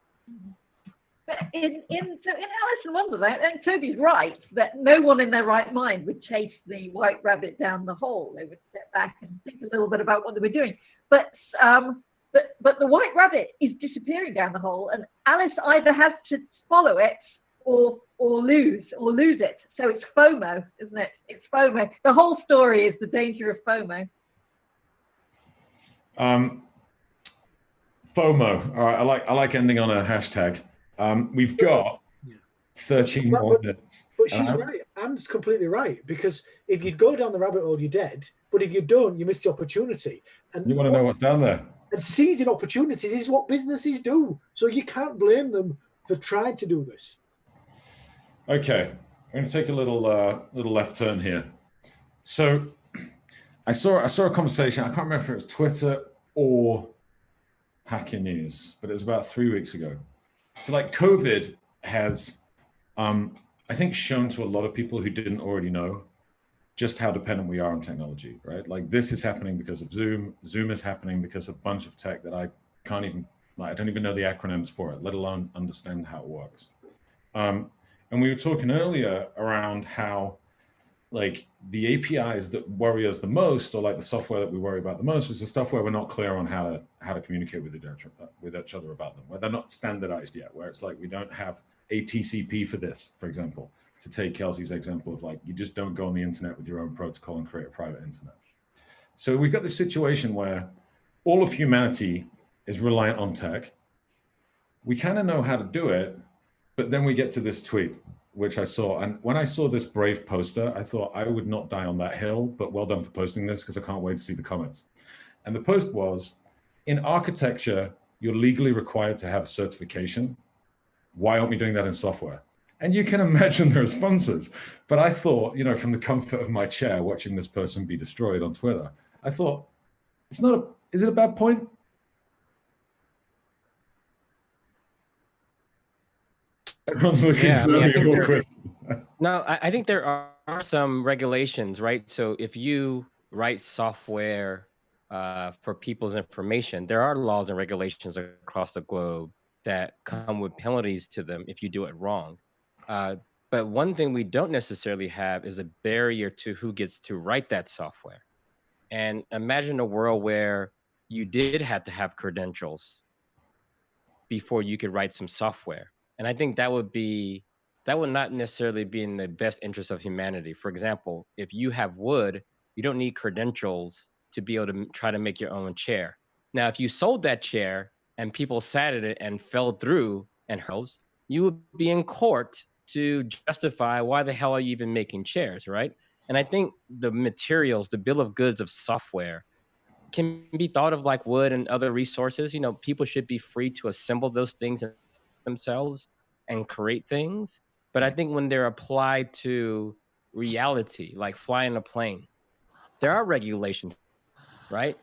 But in Alice in Wonderland, I think Tobi's right that no one in their right mind would chase the white rabbit down the hole. They would step back and think a little bit about what they were doing. But the white rabbit is disappearing down the hole, and Alice either has to follow it or lose it. So it's FOMO, isn't it? It's FOMO. The whole story is the danger of FOMO. FOMO. All right, I like ending on a hashtag. We've got 13 more minutes. But she's right. Anne's completely right, because if you go down the rabbit hole, you're dead. But if you don't, you miss the opportunity. And you want to know what's down there. And seizing opportunities is what businesses do. So you can't blame them for trying to do this. Okay, I'm going to take a little left turn here. So I saw a conversation. I can't remember if it was Twitter or Hacker News, but it was about 3 weeks ago. So like COVID has, I think, shown to a lot of people who didn't already know just how dependent we are on technology, right? Like this is happening because of Zoom. Zoom is happening because of a bunch of tech that I can't even, I don't even know the acronyms for it, let alone understand how it works. And we were talking earlier around how like the APIs that worry us the most, or like the software that we worry about the most, is the stuff where we're not clear on how to communicate with each other about them, where they're not standardized yet, where it's like we don't have a TCP for this, for example, to take Kelsey's example of like, you just don't go on the internet with your own protocol and create a private internet. So we've got this situation where all of humanity is reliant on tech. We kind of know how to do it, but then we get to this tweet, which I saw. And when I saw this brave poster, I thought I would not die on that hill, but well done for posting this because I can't wait to see the comments. And the post was, in architecture, you're legally required to have certification. Why aren't we doing that in software? And you can imagine the responses. But I thought, you know, from the comfort of my chair, watching this person be destroyed on Twitter, I thought, is it a bad point? Everyone's looking for me real quick. No, I think there are some regulations, right? So if you write software for people's information, there are laws and regulations across the globe that come with penalties to them if you do it wrong. But one thing we don't necessarily have is a barrier to who gets to write that software. And imagine a world where you did have to have credentials before you could write some software. And I think that would not necessarily be in the best interest of humanity. For example, if you have wood, you don't need credentials to be able to try to make your own chair. Now, if you sold that chair and people sat at it and fell through and hurls, you would be in court to justify why the hell are you even making chairs, right? And I think the materials, the bill of goods of software can be thought of like wood and other resources. You know, people should be free to assemble those things themselves and create things. But I think when they're applied to reality, like flying a plane, there are regulations, right?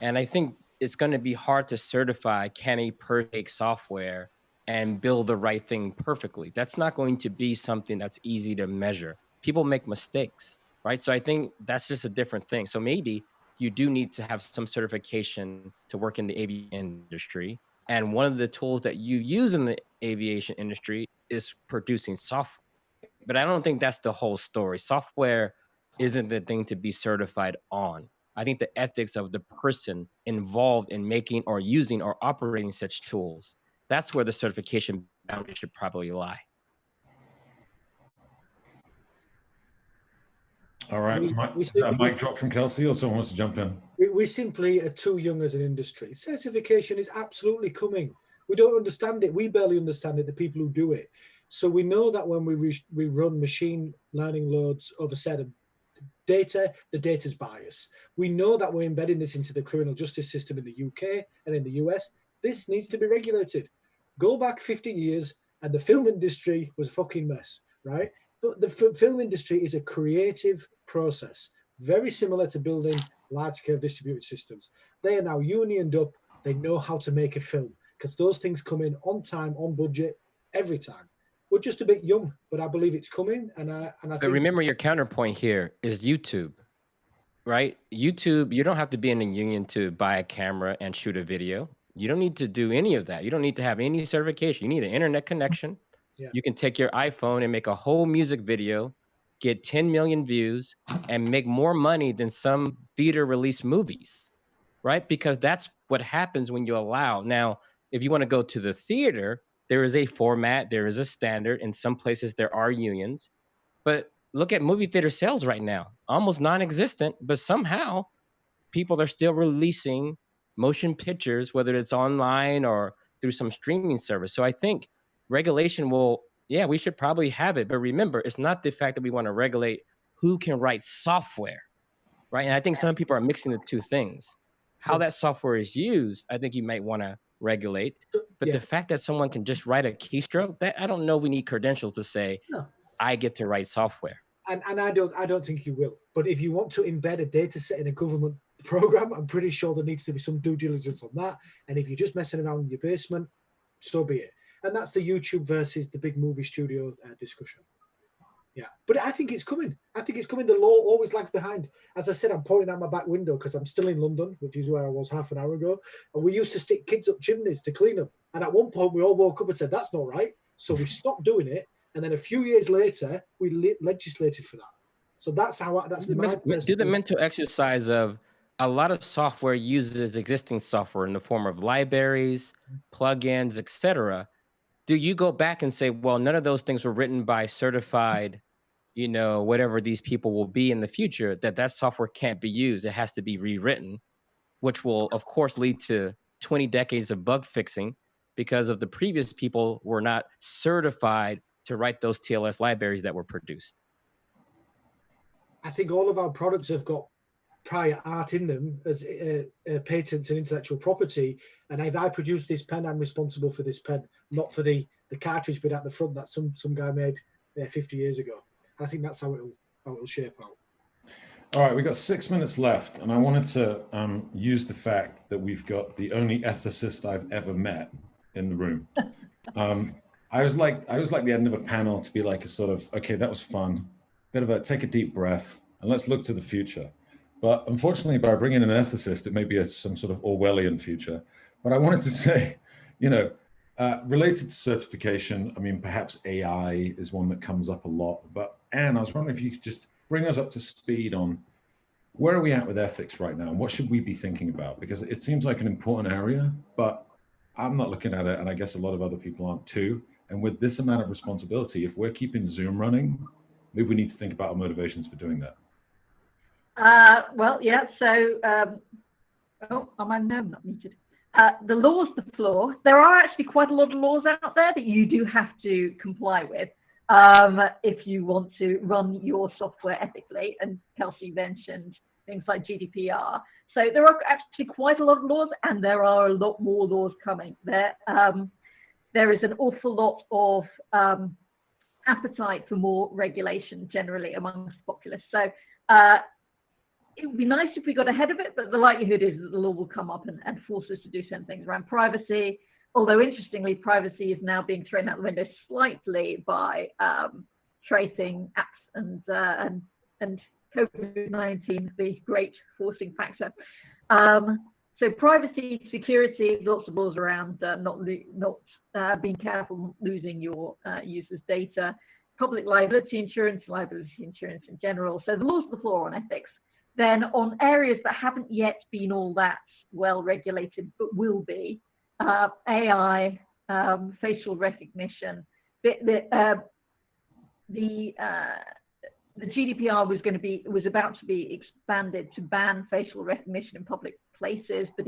And I think it's going to be hard to certify can a perfect software and build the right thing perfectly. That's not going to be something that's easy to measure. People make mistakes, right? So I think that's just a different thing. So maybe you do need to have some certification to work in the aviation industry. And one of the tools that you use in the aviation industry is producing software. But I don't think that's the whole story. Software isn't the thing to be certified on. I think the ethics of the person involved in making or using or operating such tools, that's where the certification boundary should probably lie. All right, mic drop from Kelsey, or someone wants to jump in? We simply are too young as an industry. Certification is absolutely coming. We don't understand it. We barely understand it, the people who do it. So we know that when we run machine learning loads over a set of data, the data's biased. We know that we're embedding this into the criminal justice system in the UK and in the US. This needs to be regulated. Go back 50 years and the film industry was a fucking mess, right? the film industry is a creative process, very similar to building large-scale distributed systems. They are now unioned up. They know how to make a film because those things come in on time, on budget, every time. We're just a bit young, but I believe it's coming. And I think. But remember, your counterpoint here is YouTube, right? YouTube, you don't have to be in a union to buy a camera and shoot a video. You don't need to do any of that. You don't need to have any certification. You need an internet connection. Yeah. You can take your iPhone and make a whole music video, get 10 million views, and make more money than some theater release movies, right? Because that's what happens when you allow. Now, if you want to go to the theater, there is a format, there is a standard. In some places, there are unions. But look at movie theater sales right now, almost non-existent, but somehow people are still releasing motion pictures, whether it's online or through some streaming service. So I think regulation will, yeah, we should probably have it. But remember, it's not the fact that we want to regulate who can write software, right? And I think some people are mixing the two things. How that software is used, I think you might want to regulate. But the fact that someone can just write a keystroke, that I don't know we need credentials to say, I get to write software. And I don't think you will. But if you want to embed a data set in a government program, I'm pretty sure there needs to be some due diligence on that. And if you're just messing around in your basement, so be it. And that's the YouTube versus the big movie studio discussion. Yeah, but I think it's coming. I think it's coming. The law always lags behind. As I said, I'm pointing out my back window because I'm still in London, which is where I was half an hour ago. And we used to stick kids up chimneys to clean them. And at one point, we all woke up and said, that's not right. So we stopped doing it. And then a few years later, we legislated for that. So that's how. That's do the mental exercise of a lot of software uses existing software in the form of libraries, plugins, etc. Do you go back and say, well, none of those things were written by certified, whatever these people will be in the future, that software can't be used. It has to be rewritten, which will, of course, lead to 20 decades of bug fixing because of the previous people were not certified to write those TLS libraries that were produced. I think all of our products have got prior art in them as patents and intellectual property. And if I produce this pen, I'm responsible for this pen, not for the cartridge bit at the front that some guy made 50 years ago. I think that's how it'll shape out. All right, we've got 6 minutes left, and I wanted to use the fact that we've got the only ethicist I've ever met in the room. I was like the end of a panel to be like a sort of, okay, that was fun, bit of a take a deep breath, and let's look to the future. But unfortunately, by bringing an ethicist, it may be some sort of Orwellian future. But I wanted to say, related to certification, I mean, perhaps AI is one that comes up a lot. But Anne, I was wondering if you could just bring us up to speed on where are we at with ethics right now? And what should we be thinking about? Because it seems like an important area, but I'm not looking at it, and I guess a lot of other people aren't too. And with this amount of responsibility, if we're keeping Zoom running, maybe we need to think about our motivations for doing that. Well, yeah, so, no, I'm not muted. The law's the floor. There are actually quite a lot of laws out there that you do have to comply with if you want to run your software ethically. And Kelsey mentioned things like GDPR. So there are actually quite a lot of laws, and there are a lot more laws coming. There is an awful lot of appetite for more regulation generally amongst the populace. So it would be nice if we got ahead of it, but the likelihood is that the law will come up and force us to do some things around privacy. Although interestingly, privacy is now being thrown out the window slightly by tracing apps and COVID-19, the great forcing factor. So privacy, security, lots of laws around not being careful losing your users' data, public liability insurance in general. So the laws of the floor on ethics. Then on areas that haven't yet been all that well regulated, but will be, AI, facial recognition. The GDPR was about to be expanded to ban facial recognition in public places, but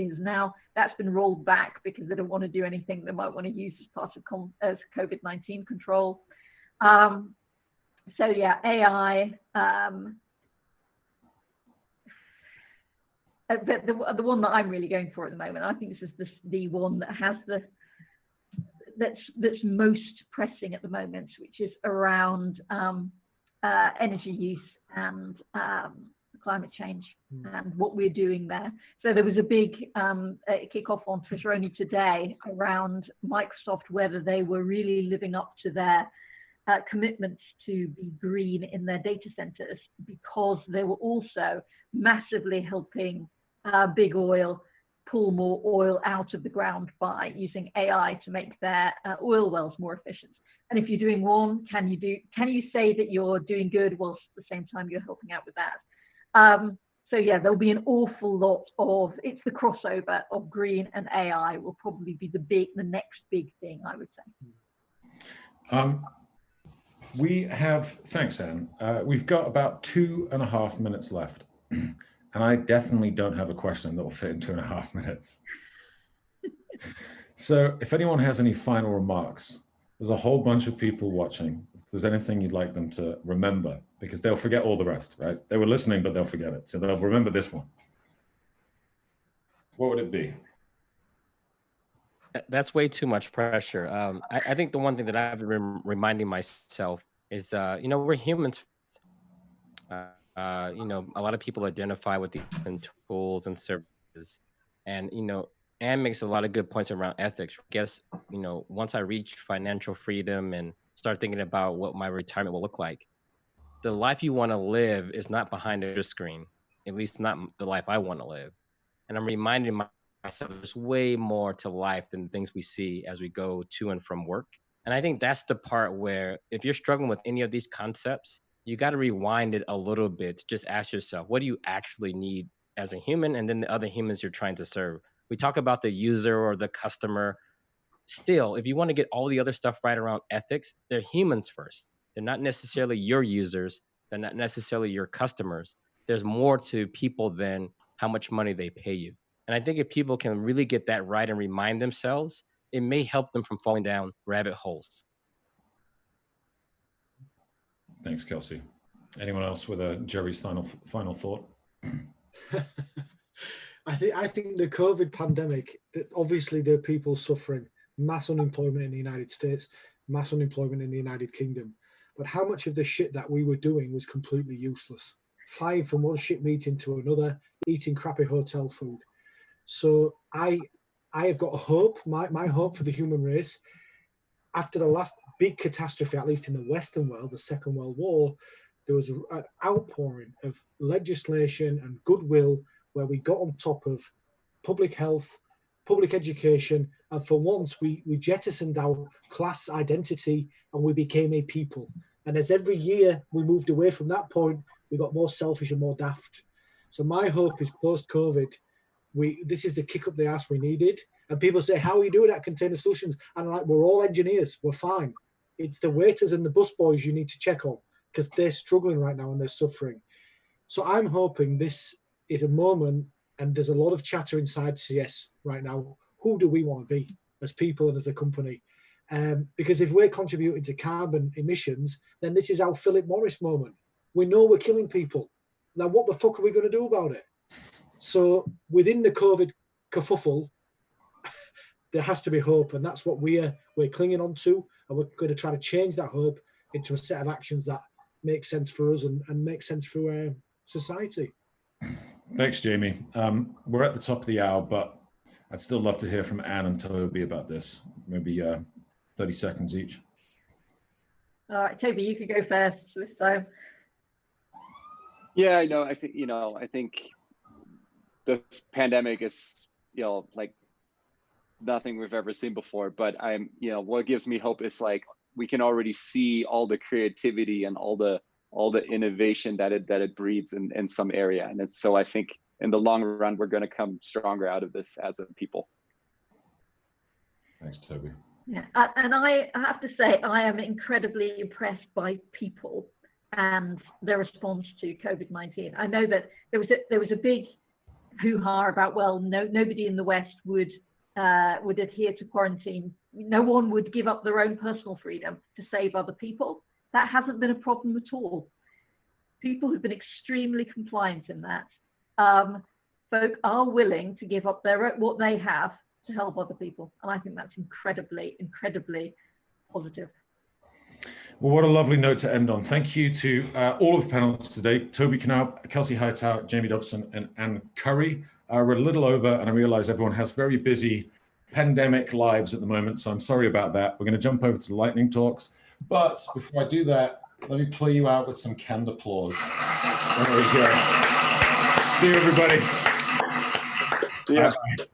that's been rolled back because they don't want to do anything they might want to use as part of COVID-19 control. So yeah, AI. But the one that I'm really going for at the moment, I think this is the one that has that's most pressing at the moment, which is around energy use and climate change and what we're doing there. So there was a big kickoff on Twitter only today around Microsoft, whether they were really living up to their commitments to be green in their data centers, because they were also massively helping big oil pull more oil out of the ground by using AI to make their oil wells more efficient. And if you're doing one, can you say that you're doing good whilst at the same time you're helping out with that? So yeah, there'll be an awful lot of, it's the crossover of green and AI will probably be the next big thing, I would say. We have, thanks, Anne. We've got about 2.5 minutes left. And I definitely don't have a question that will fit in 2.5 minutes. So if anyone has any final remarks, there's a whole bunch of people watching. If there's anything you'd like them to remember, because they'll forget all the rest, right? They were listening, but they'll forget it. So they'll remember this one. What would it be? That's way too much pressure. I think the one thing that I've been reminding myself is, we're humans. A lot of people identify with these tools and services, and Anne makes a lot of good points around ethics. I guess once I reach financial freedom and start thinking about what my retirement will look like, the life you want to live is not behind a screen. At least not the life I want to live. And I'm reminding myself there's way more to life than the things we see as we go to and from work. And I think that's the part where if you're struggling with any of these concepts, you got to rewind it a little bit to just ask yourself, what do you actually need as a human? And then the other humans you're trying to serve. We talk about the user or the customer. Still, if you want to get all the other stuff right around ethics, they're humans first. They're not necessarily your users. They're not necessarily your customers. There's more to people than how much money they pay you. And I think if people can really get that right and remind themselves, it may help them from falling down rabbit holes. Thanks, Kelsey. Anyone else with a Jerry's final thought? I think the COVID pandemic, obviously there are people suffering, mass unemployment in the United States, mass unemployment in the United Kingdom. But how much of the shit that we were doing was completely useless? Flying from one shit meeting to another, eating crappy hotel food. So I have got a hope, my hope for the human race. After the last big catastrophe, at least in the Western world, the Second World War, there was an outpouring of legislation and goodwill where we got on top of public health, public education, and for once we jettisoned our class identity and we became a people. And as every year we moved away from that point, we got more selfish and more daft. So my hope is post-COVID, this is the kick up the ass we needed. And people say, how are you doing at Container Solutions? And I'm like, we're all engineers, we're fine. It's the waiters and the busboys you need to check on because they're struggling right now and they're suffering. So I'm hoping this is a moment, and there's a lot of chatter inside CS right now. Who do we want to be as people and as a company? Because if we're contributing to carbon emissions, then this is our Philip Morris moment. We know we're killing people. Now, what the fuck are we going to do about it? So within the COVID kerfuffle, there has to be hope, and that's what we're clinging on to, and we're going to try to change that hope into a set of actions that make sense for us and make sense for society. Thanks, Jamie. We're at the top of the hour, but I'd still love to hear from Anne and Tobi about this. Maybe 30 seconds each. All right, Tobi, you could go first this time. Yeah, I think this pandemic is, like nothing we've ever seen before. But what gives me hope is like we can already see all the creativity and all the innovation that it breeds in some area. And so I think in the long run, we're going to come stronger out of this as a people. Thanks, Tobi. Yeah, and I have to say, I am incredibly impressed by people and their response to COVID-19. I know that there was a big hoo-ha about, well, nobody in the West would adhere to quarantine. No one would give up their own personal freedom to save other people. That hasn't been a problem at all. People have been extremely compliant in that. Folk are willing to give up what they have to help other people. And I think that's incredibly, incredibly positive. Well, what a lovely note to end on. Thank you to all of the panelists today, Tobi Knaup, Kelsey Hightower, Jamie Dobson, and Anne Currie. We're a little over, and I realize everyone has very busy pandemic lives at the moment, so I'm sorry about that. We're going to jump over to the lightning talks. But before I do that, let me play you out with some canned applause. There we go. See you, everybody. See ya. Bye-bye.